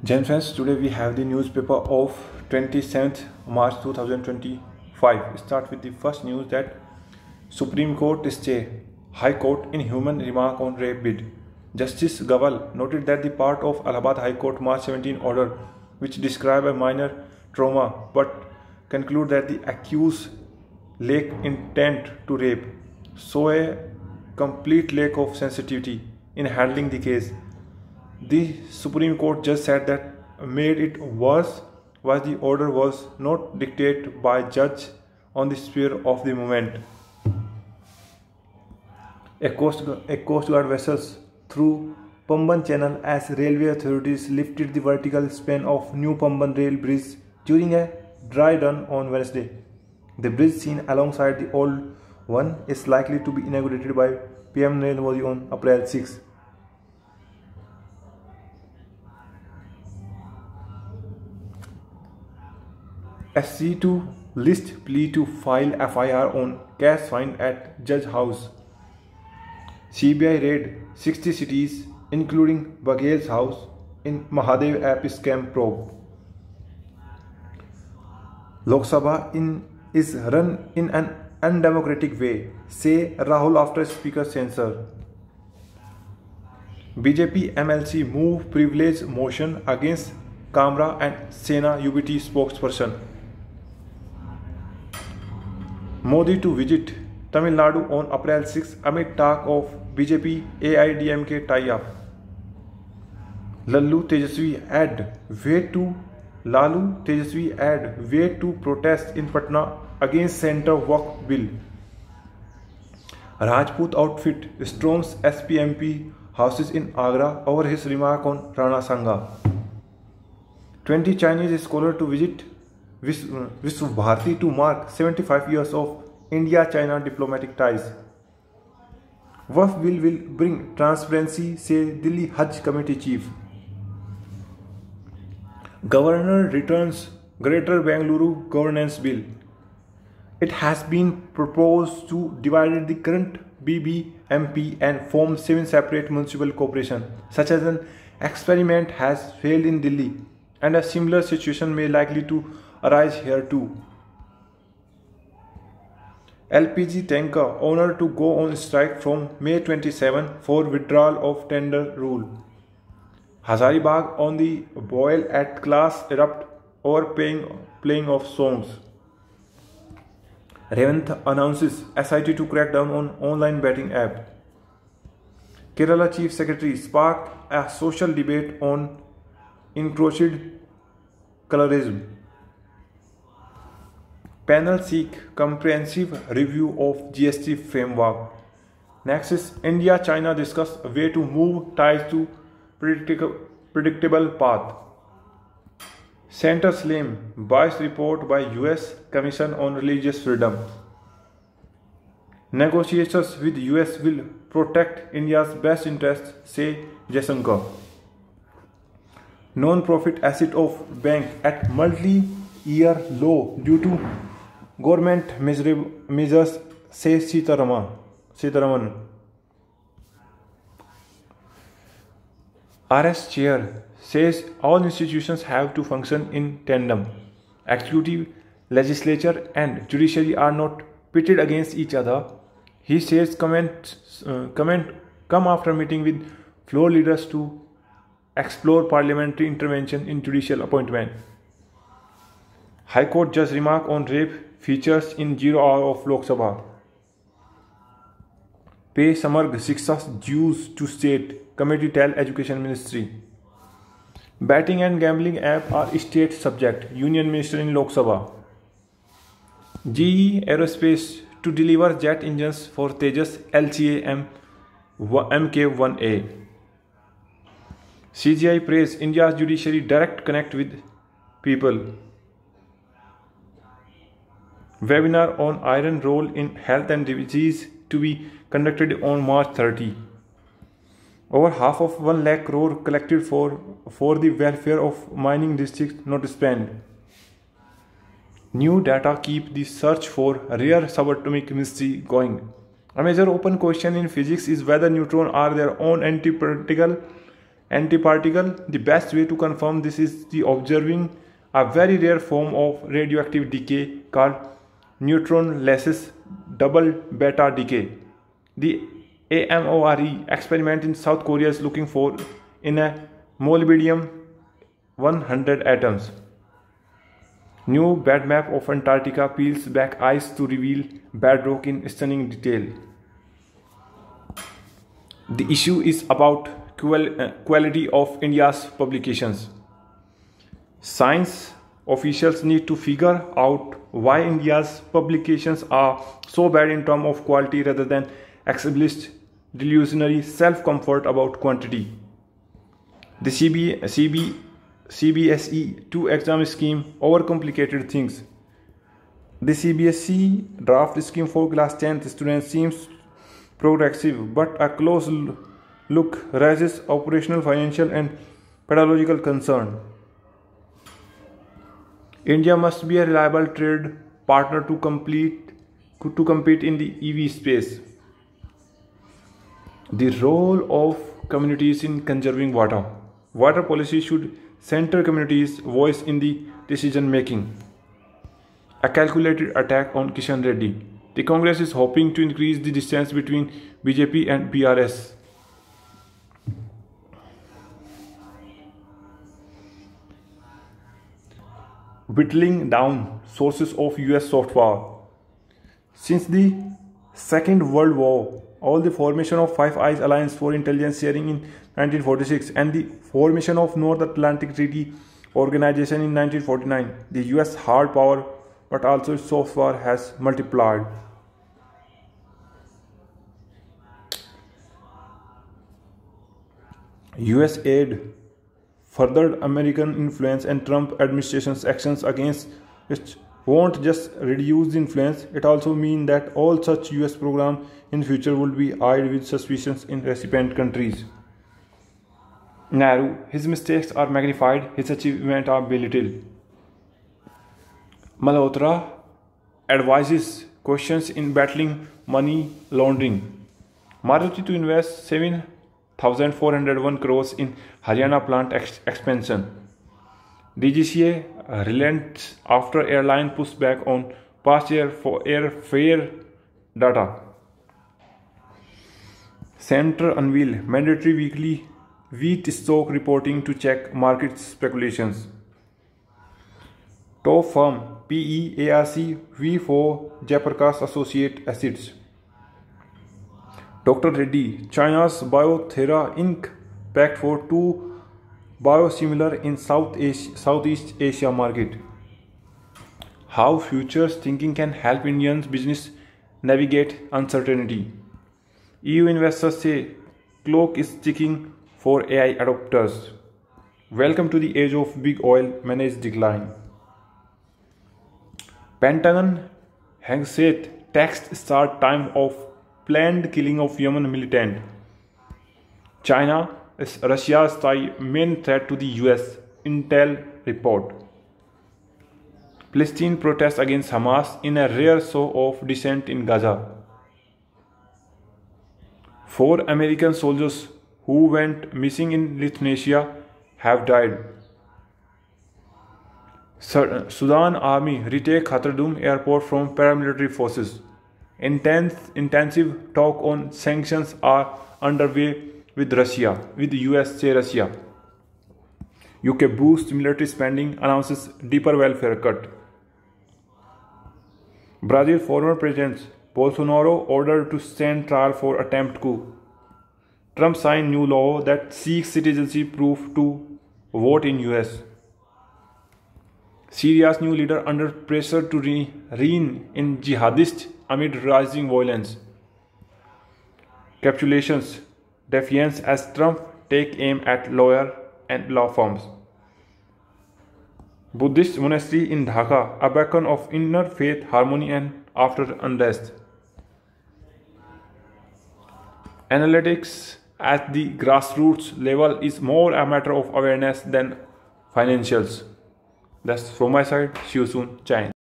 Gen friends, today we have the newspaper of 27th March 2025. Start with the first news that Supreme Court stay High Court in human remark on rape bid. Justice Gawal noted that the part of Allahabad High Court March 17 order which describe a minor trauma but conclude that the accused lack intent to rape show a complete lack of sensitivity in handling the case. The Supreme Court just said that made it worse was the order was not dictated by judge on the spur of the moment. A Coast Guard vessels through Pamban Channel as railway authorities lifted the vertical span of New Pamban Rail Bridge during a dry run on Wednesday. The bridge seen alongside the old one is likely to be inaugurated by PM Narendra Modi on April 6. SC2 list plea to file FIR on cash find at Judge House. CBI raid 60 cities including Baghel's house in Mahadev app scam probe. Lok Sabha is run in an undemocratic way, say Rahul after speaker censure. BJP MLC move privilege motion against Kamra and Sena UBT spokesperson. Modi to visit Tamil Nadu on April 6 amid talk of BJP AIDMK tie-up. Lalu Tejasvi add way to protest in Patna against Center Waqf bill. Rajput outfit storms SPMP houses in Agra over his remark on Rana Sangha. 20 Chinese scholars to visit Vishwa Bharati to mark 75 years of India-China diplomatic ties. Waqf bill will bring transparency, say Delhi Hajj Committee chief. Governor returns Greater Bengaluru Governance Bill. It has been proposed to divide the current BBMP and form 7 separate municipal corporations. Such as an experiment has failed in Delhi, and a similar situation may likely to arise here too. LPG tanker owner to go on strike from May 27 for withdrawal of tender rule. Hazaribagh on the boil at class erupt over playing of songs. Revanth announces SIT to crack down on online betting app. Kerala Chief Secretary sparked a social debate on encroached colorism. Panel seek comprehensive review of GST framework. Next is India-China discuss a way to move ties to predictable path. Center Slim biased report by US Commission on Religious Freedom. Negotiations with US will protect India's best interests, say Jaishankar. Non-profit asset of bank at multi-year low due to government measures, says Sitharaman. RS chair says all institutions have to function in tandem. Executive, legislature and judiciary are not pitted against each other. He says come after meeting with floor leaders to explore parliamentary intervention in judicial appointment. High Court judge remark on rape features in 0 hour of Lok Sabha. Pay Samarg Shiksha dues to state committee tell Education Ministry. Betting and gambling app are state subject, Union Minister in Lok Sabha. GE Aerospace to deliver jet engines for Tejas LCA Mk1A. CGI praise India's judiciary direct connect with people. Webinar on iron role in health and disease to be conducted on March 30. Over half of 1 lakh crore collected for the welfare of mining districts not spent. New data keep the search for rare subatomic mystery going. A major open question in physics is whether neutrons are their own antiparticle antiparticle. The best way to confirm this is the observing a very rare form of radioactive decay called neutron-less double beta decay. The AMORE experiment in South Korea is looking for in a molybdenum 100 atoms. New bed map of Antarctica peels back ice to reveal bedrock in stunning detail. The issue is about quality of India's publications. Science officials need to figure out why India's publications are so bad in terms of quality rather than established delusionary self-comfort about quantity. The CBSE 2 exam scheme overcomplicated things. The CBSE draft scheme for class 10th students seems progressive, but a close look raises operational, financial and pedagogical concern. India must be a reliable trade partner to compete in the EV space. The role of communities in conserving water. Water policy should center communities' voice in the decision making. A calculated attack on Kishan Reddy. The Congress is hoping to increase the distance between BJP and BRS. Whittling down sources of US soft power. Since the Second World War, all the formation of Five Eyes Alliance for Intelligence Sharing in 1946 and the formation of North Atlantic Treaty Organization in 1949, the US hard power but also its soft power has multiplied. US aid furthered American influence, and Trump administration's actions against it won't just reduce the influence, it also means that all such US programs in future will be eyed with suspicions in recipient countries. Nehru, his mistakes are magnified, his achievements are belittled. Malhotra advises questions in battling money laundering. Maruti to invest 7,401 crores in Haryana plant expansion. DGCA relents after airline pushes back on past airfare data. Centre unveil mandatory weekly wheat stock reporting to check market speculations. Top firm PEARC V4 Jayaprakash Associate Acids. Dr. Reddy, China's Biothera Inc. packed for 2 biosimilar in Southeast Asia market. How futures thinking can help Indian business navigate uncertainty. EU investors say clock is ticking for AI adopters. Welcome to the age of big oil managed decline. Pentagon Hegseth text start time of planned killing of Yemen militant. China is Russia's main threat to the US, Intel report. Palestine protests against Hamas in a rare show of dissent in Gaza. 4 American soldiers who went missing in Lithuania have died. Sudan army retake Khartoum airport from paramilitary forces. Intensive talk on sanctions are underway with US say Russia. UK boosts military spending, announces deeper welfare cut. Brazil former President Bolsonaro ordered to stand trial for attempt coup. Trump signed new law that seeks citizenship proof to vote in US. Syria's new leader under pressure to rein in jihadists amid rising violence. Capitulations, defiance as Trump take aim at lawyer and law firms. Buddhist monastery in Dhaka, a beacon of inner faith, harmony and after unrest. Analytics at the grassroots level is more a matter of awareness than financials. That's from my side. See you soon. Chai.